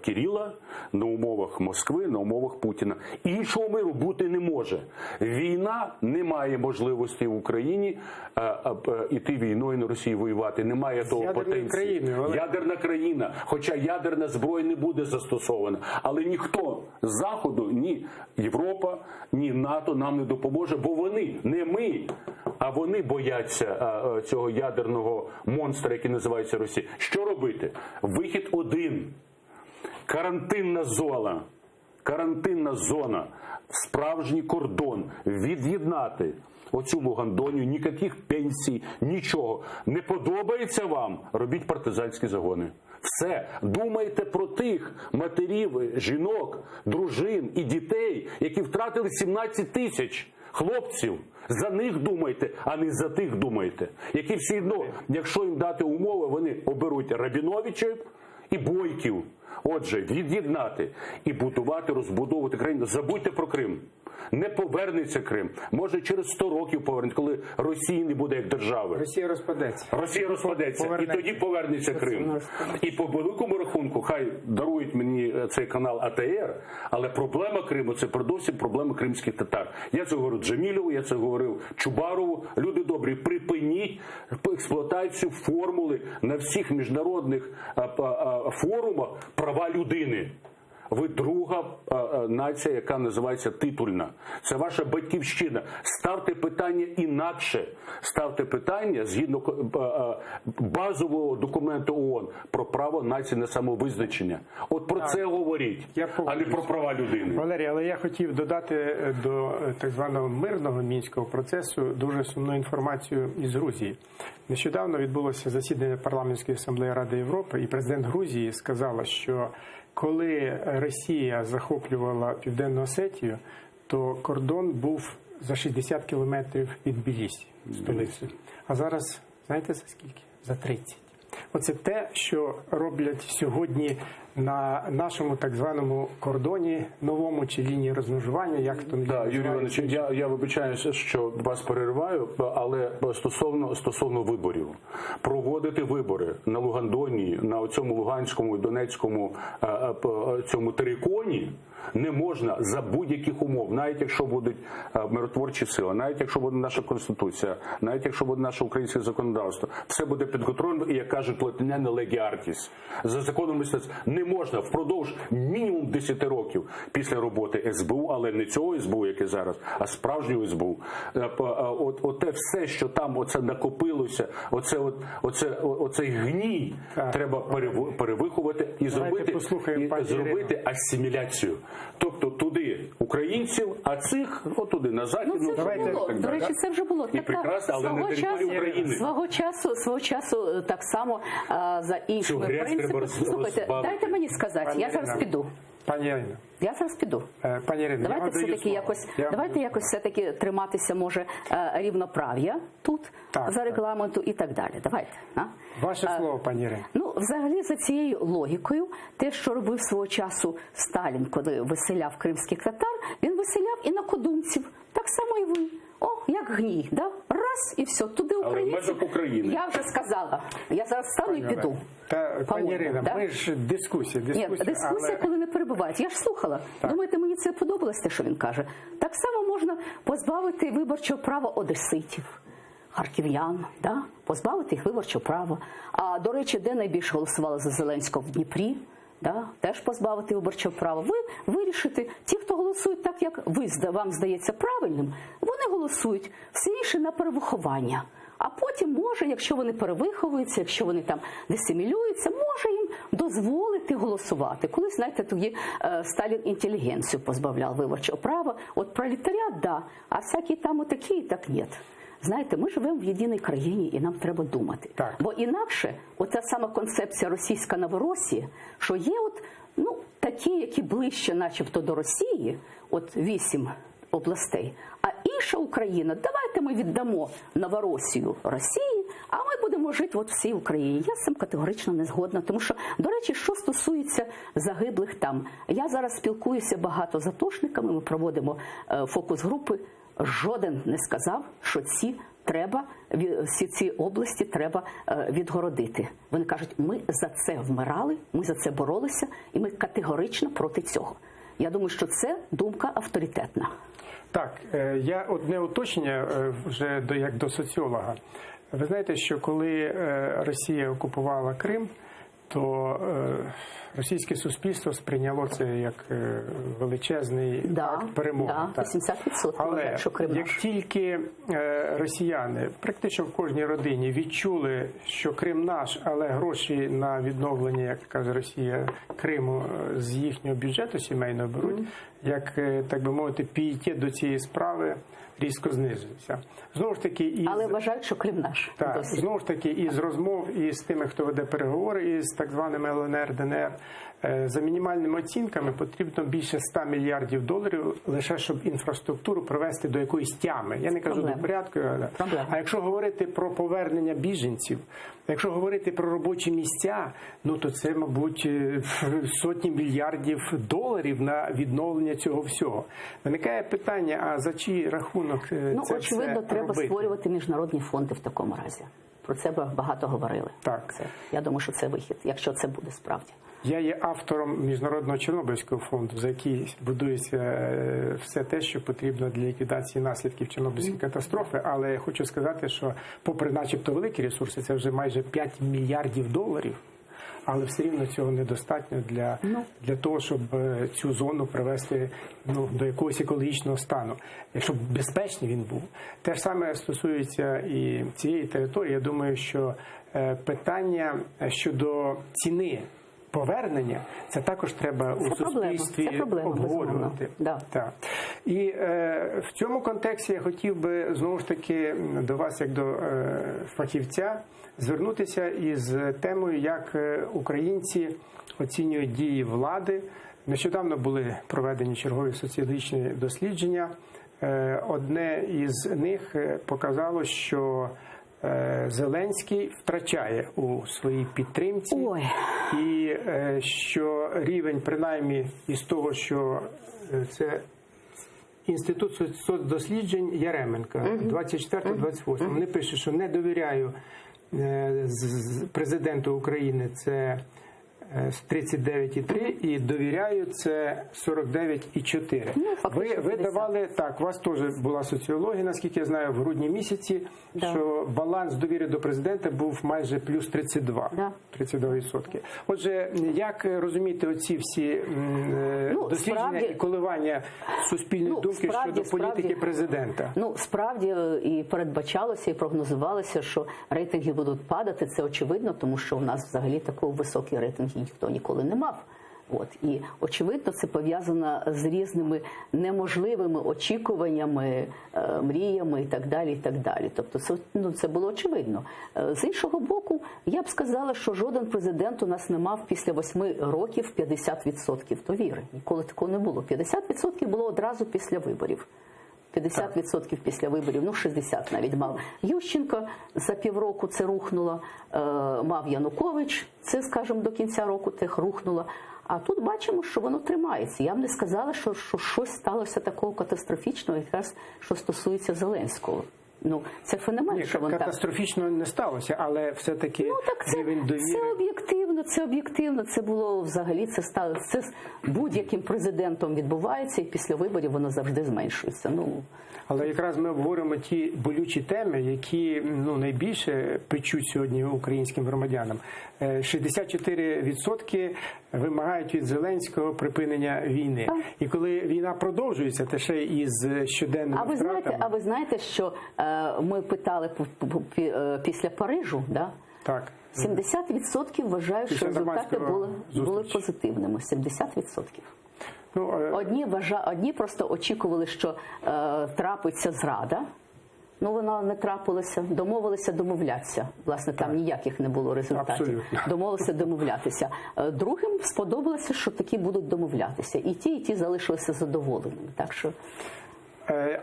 Кирила, на умовах Москви, на умовах Путіна. Іншого миру бути не може. Війна не має можливості в Україні іти війною на Росії воювати. Немає того потенції. Ядерна країна. Хоча ядерна зброя не буде застосована. Але ніхто з Заходу, ні Європа, ні НАТО нам не допоможе, бо вони, не ми, а вони бояться цього ядерного монстра, який називається Росія. Що робити? Вихід один. Карантинна зона. Карантинна зона. Справжній кордон. Від'єднати оцю Лугандонію. Ніяких пенсій, нічого. Не подобається вам? Робіть партизанські загони. Все. Думайте про тих матерів, жінок, дружин і дітей, які втратили 17 тисяч хлопців. За них думайте, а не за тих думайте. Які все одно, якщо їм дати умови, вони оберуть Рабіновичів і Бойків. Отже, від'єднати і будувати, розбудовувати країну. Забудьте про Крим. Не повернеться Крим. Може, через 100 років повернеться, коли Росії не буде як держави. Росія розпадеться. Росія розпадеться, і тоді повернеться Крим. І по великому рахунку, хай дарують мені цей канал АТР, але проблема Криму – це передусім проблема кримських татар. Я це говорю Джамілєву, я це говорив Чубарову. Люди добрі, припиніть експлуатацію формули на всіх міжнародних форумах права людини. Ви друга нація, яка називається титульна. Це ваша батьківщина. Ставте питання інакше. Ставте питання згідно базового документу ООН про право нації на самовизначення. От про це говоріть, а не про права людини. Валерій, але я хотів додати до так званого мирного мінського процесу дуже сумну інформацію із Грузії. Нещодавно відбулося засідання парламентської асамблеї Ради Європи, і президент Грузії сказала, що коли Росія захоплювала Південну Осетію, то кордон був за 60 кілометрів від Тбілісі, столиці. А зараз, знаєте, за скільки? За 30. Оце те, що роблять сьогодні на нашому так званому кордоні новому чи лінії розмежування, як там Да, Юрій Іванович, я вибачаюся, що вас перериваю, але стосовно виборів. Проводити вибори на Лугандоні, на цьому Луганському і Донецькому цьому териконі не можна за будь-яких умов, навіть якщо будуть миротворчі сили, навіть якщо буде наша Конституція, навіть якщо буде наше українське законодавство, все буде підконтрольно і, як кажуть латиняни, легі артіс. За законом мистецтва не можна впродовж мінімум 10 років після роботи СБУ, але не цього СБУ, яке зараз, а справжнього СБУ. Оте все, що там оце накопилося, оцей гній, треба перевиховувати і зробити асиміляцію. Тобто туди українців, а цих туди на захід. Ну, це вже було. До речі, це вже було. І прекрасно, але на території України. Свого часу так само за іншими принципами. Слухайте, дайте мені сказати, я зараз піду. Пані Ірино. Я зараз піду. Пані Ірино, давайте якось все-таки триматися, може, рівноправ'я тут, за регламенту і так далі. Давайте. Ваше слово, пані Ірино. Ну, взагалі, за цією логікою, те, що робив свого часу Сталін, коли виселяв кримських татар, він виселяв і інакодумців. Так само і ви. О, як гній, да? Раз і все, туди українців. Я вже сказала. Я зараз стану і піду. Пані Ірина, ми ж дискусія, але... коли не перебувають. Я ж слухала. Так. Думаєте, мені це подобалось, те, що він каже? Так само можна позбавити виборчого права одеситів, харків'ян, да? Позбавити їх виборчого права. А, до речі, де найбільше голосували за Зеленського? В Дніпрі. Да? Теж позбавити виборчого права. Ви вирішите, ті, хто голосують так, як вам здається правильним, вони голосують, всі інші на перевиховання. А потім може, якщо вони перевиховуються, якщо вони там дисимілюються, може їм дозволити голосувати. Колись, знаєте, тоді Сталін інтелігенцію позбавляв виборчого права. От пролетаріат – да, а всякі там отакі – так ні. Знаєте, ми живемо в єдиній країні, і нам треба думати. Так. Бо інакше, оця сама концепція російська Новоросія, що є такі, які ближче начебто до Росії, 8 областей, а інша Україна, давайте ми віддамо Новоросію Росії, а ми будемо жити в цій Україні. Я з цим категорично не згодна, тому що, до речі, що стосується загиблих там, я зараз спілкуюся багато з атошниками, ми проводимо фокус-групи, жоден не сказав, що всі ці області треба відгородити. Вони кажуть, ми за це вмирали, ми за це боролися, і ми категорично проти цього. Я думаю, що це думка авторитетна. Так, я одне уточнення вже як до соціолога. Ви знаєте, що коли Росія окупувала Крим, то російське суспільство сприйняло це як величезний акт перемоги. Да, 80%. Але як тільки росіяни практично в кожній родині відчули, що Крим наш, але гроші на відновлення, як каже Росія, Криму з їхнього бюджету сімейного беруть, як, так би мовити, пієтет до цієї справи різко знизується. Знову ж таки, але вважають, що Крим наш. Так, знову ж таки, із розмов із тими, хто веде переговори із так званими ЛНР, ДНР, За мінімальними оцінками потрібно більше 100 мільярдів доларів лише щоб інфраструктуру привести до якоїсь тями. Я не кажу Проблема. до порядку, Проблема. а якщо говорити про повернення біженців, якщо говорити про робочі місця, ну то це, мабуть, сотні мільярдів доларів на відновлення цього всього. Виникає питання, а за чий рахунок Ну, це очевидно, все треба робити? створювати міжнародні фонди в такому разі. Про це багато говорили. Так. Я думаю, що це вихід, якщо це буде справді. Я є автором Міжнародного Чорнобильського фонду, за який будується все те, що потрібно для ліквідації наслідків Чорнобильської катастрофи. Але я хочу сказати, що попри начебто великі ресурси, це вже майже 5 мільярдів доларів, але все рівно цього недостатньо для того, щоб цю зону привести до якогось екологічного стану, щоб безпечний він був. Те ж саме стосується і цієї території. Я думаю, що питання щодо ціни повернення, це також треба у суспільстві обговорювати. Да. Так. І в цьому контексті я хотів би знову ж таки до вас, як до фахівця, звернутися із темою, як українці оцінюють дії влади. Нещодавно були проведені чергові соціологічні дослідження. Одне із них показало, що Зеленський втрачає у своїй підтримці. Ой. І що рівень, принаймні, із того, що це Інститут соцдосліджень Яременка, 24-28, вони пишуть, що не довіряю президенту України, це 39,3, і довіряю, це 49,4. Ви давали, так, у вас теж була соціологія, наскільки я знаю, в грудні місяці, що баланс довіри до президента був майже плюс 32, 32%. Отже, як розуміти оці всі дослідження і коливання суспільної думки щодо політики президента? Ну, справді і передбачалося, і прогнозувалося, що рейтинги будуть падати, це очевидно, тому що у нас взагалі такого високі рейтинги ніхто ніколи не мав. І, очевидно, це пов'язано з різними неможливими очікуваннями, мріями і так далі, і так далі. Тобто це було очевидно. З іншого боку, я б сказала, що жоден президент у нас не мав після 8 років 50% довіри. Ніколи такого не було. 50% було одразу після виборів. 50% після виборів, 60 навіть мав Ющенко, за півроку це рухнуло, мав Янукович, це, скажімо, до кінця року теж рухнуло. А тут бачимо, що воно тримається. Я б не сказала, що щось сталося такого катастрофічного, якраз що стосується Зеленського. Це феномен, що воно катастрофічно не сталося, але все-таки рівень довіри... Це об'єктивно, це було взагалі, це з будь-яким президентом відбувається, і після виборів воно завжди зменшується. Але якраз ми обговоримо ті болючі теми, які найбільше печуть сьогодні українським громадянам. 64% вимагають від Зеленського припинення війни. І коли війна продовжується, те ще із щоденними втратами... А ви знаєте, що ми питали після Парижу, да? Так. 70% вважають, що результати були позитивними. 70%. Одні просто очікували, що трапиться зрада. Вона не трапилася. Домовилися домовлятися. Власне, там ніяких не було результатів. Абсолютно. Домовилися домовлятися. Другим сподобалося, що такі будуть домовлятися. І ті залишилися задоволеними. Так що...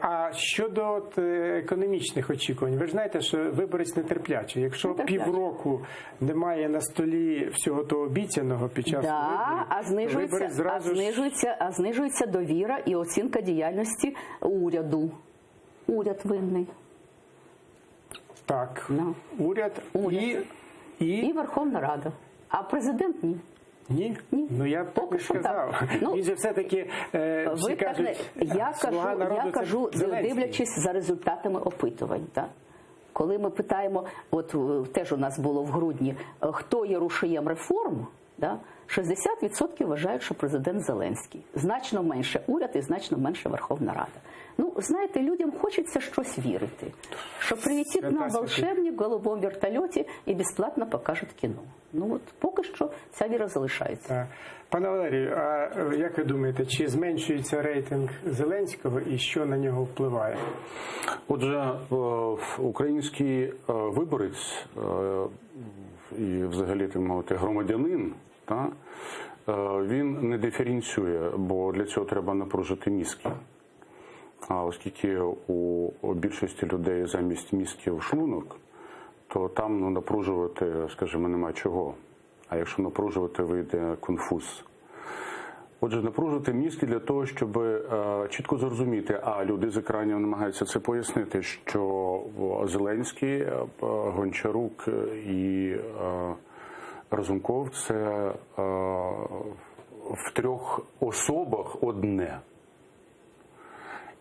А щодо економічних очікувань, ви ж знаєте, що виборець нетерплячий. Якщо півроку немає на столі всього того обіцяного під час виборів, знижується довіра і оцінка діяльності уряду. Уряд винний. Так, уряд. І Верховна Рада. А президент ні. Ні? Я б так не сказав. Він же все-таки, всі кажуть, слуга народу, я кажу, Зеленський. дивлячись за результатами опитувань. Так? Коли ми питаємо, теж у нас було в грудні, хто є рушієм реформ, да? 60% вважають, що президент Зеленський. Значно менше уряд і значно менше Верховна Рада. Знаєте, людям хочеться щось вірити. Що прилетить нам волшебник в голубом вертольоті і безплатно покажуть кіно. Поки що ця віра залишається. Пане Валерію, а як ви думаєте, чи зменшується рейтинг Зеленського і що на нього впливає? Отже, український виборець і взагалі, так мовити, громадянин, та, він не диференціює, бо для цього треба напружити мізки. А оскільки у більшості людей замість мізків шлунок, то там напружувати, скажімо, нема чого. А якщо напружувати, вийде конфуз. Отже, напружувати мізки для того, щоб чітко зрозуміти, а люди з екранів намагаються це пояснити, що Зеленський, Гончарук і Разумков – це в трьох особах одне.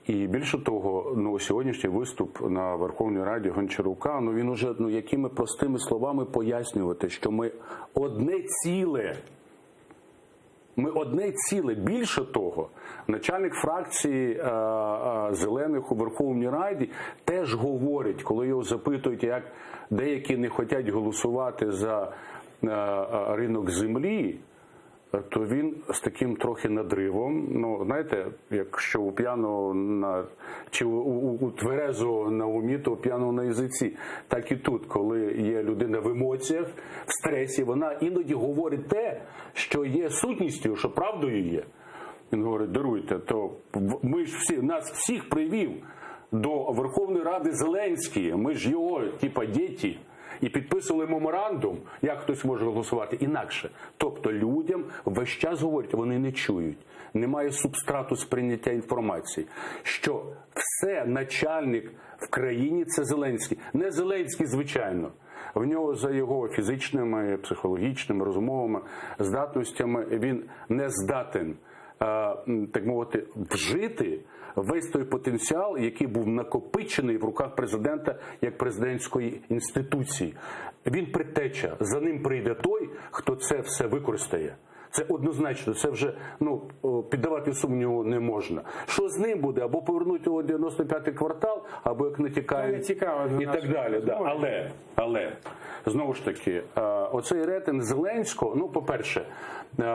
І більше того, сьогоднішній виступ на Верховній Раді Гончарука, він уже якими простими словами пояснювати, що ми одне ціле. Ми одне ціле. Більше того, начальник фракції Зелених у Верховній Раді теж говорить, коли його запитують, як деякі не хочуть голосувати за ринок землі, то він з таким трохи надривом, знаєте, якщо у п'яного чи у тверезого на умі, то у п'яного на язиці. Так і тут, коли є людина в емоціях, в стресі, вона іноді говорить те, що є сутністю, що правдою є. Він говорить, даруйте, то ми ж нас всіх привів до Верховної Ради Зеленський, ми ж його, діти. І підписували меморандум, як хтось може голосувати інакше. Тобто людям весь час говорять, вони не чують. Немає субстрату сприйняття інформації. Що все начальник в країні – це Зеленський. Не Зеленський, звичайно. В нього за його фізичними, психологічними, розумовими здатностями він не здатен, так мовити, вжити весь той потенціал, який був накопичений в руках президента як президентської інституції. Він предтеча, за ним прийде той, хто це все використає. Це однозначно, це вже піддавати сумніву не можна. Що з ним буде? Або повернуть його 95-й квартал, або як натякають, і так далі. Да. Але, знову ж таки, оцей рейтинг Зеленського, по-перше,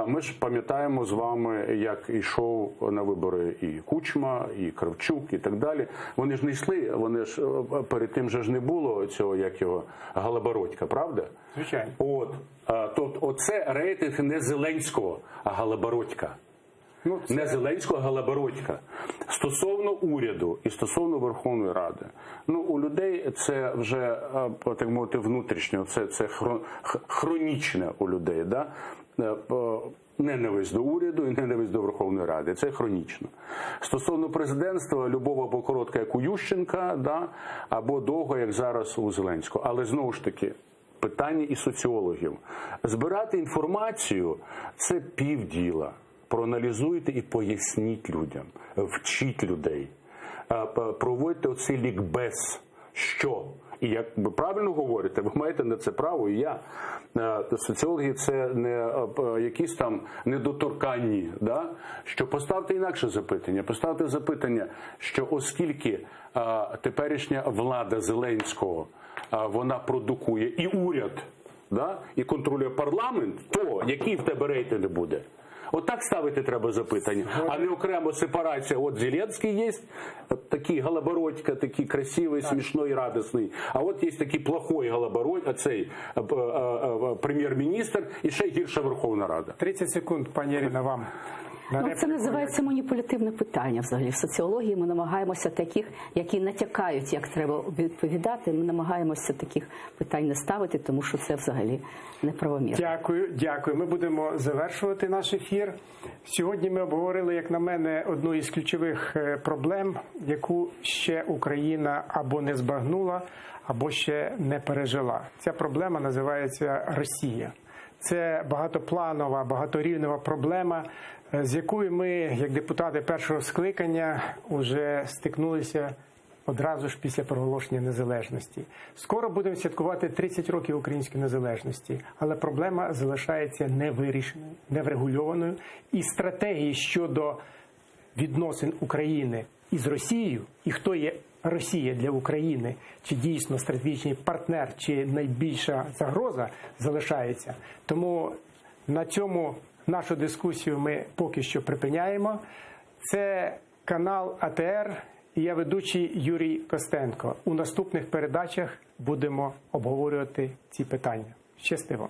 ми ж пам'ятаємо з вами, як йшов на вибори і Кучма, і Кравчук, і так далі. Вони ж не йшли, вони ж перед тим же ж не було цього, як його, Галабородька, правда? Звичайно. Тобто оце рейтинг не Зеленського, а Галабородька. Не Зеленського, а Галабородька. Стосовно уряду і стосовно Верховної Ради. У людей це вже, так мовити, внутрішньо, це хронічне у людей, да? Ненависть до уряду і ненависть до Верховної Ради. Це хронічно. Стосовно президентства, любов або коротка, як у Ющенка, да? Або довго, як зараз у Зеленського. Але знову ж таки, питання і соціологів. Збирати інформацію – це півділа. Проаналізуйте і поясніть людям, вчіть людей, проводьте оцей лікбез, що. І як ви правильно говорите, ви маєте на це право, і я. Соціологи – це не якісь там недоторканні, да? Що поставте інакше запитання. Поставте запитання, що оскільки теперішня влада Зеленського, вона продукує і уряд, да? І контролює парламент, то який в тебе рейтинг буде? Отак ставити треба запитання, а не окремо сепарація. От Зеленський є, такий Галабородька, такий красивий, смішний, радісний. А от є такий плохой Галабородька, цей прем'єр-міністр і ще гірша Верховна Рада. 30 секунд, пані Ірина, вам. Це називається маніпулятивне питання взагалі. В соціології ми намагаємося таких, які натякають, як треба відповідати, ми намагаємося таких питань не ставити, тому що це взагалі неправомірно. Дякую. Ми будемо завершувати наш ефір. Сьогодні ми обговорили, як на мене, одну із ключових проблем, яку ще Україна або не збагнула, або ще не пережила. Ця проблема називається Росія. Це багатопланова, багаторівнева проблема, з якою ми, як депутати першого скликання, вже стикнулися одразу ж після проголошення незалежності. Скоро будемо святкувати 30 років української незалежності, але проблема залишається невирішеною, неврегульованою, і стратегії щодо відносин України із Росією, і хто є Росія для України, чи дійсно стратегічний партнер, чи найбільша загроза, залишається. Тому на цьому нашу дискусію ми поки що припиняємо. Це канал АТР і я ведучий Юрій Костенко. У наступних передачах будемо обговорювати ці питання. Щасти вам!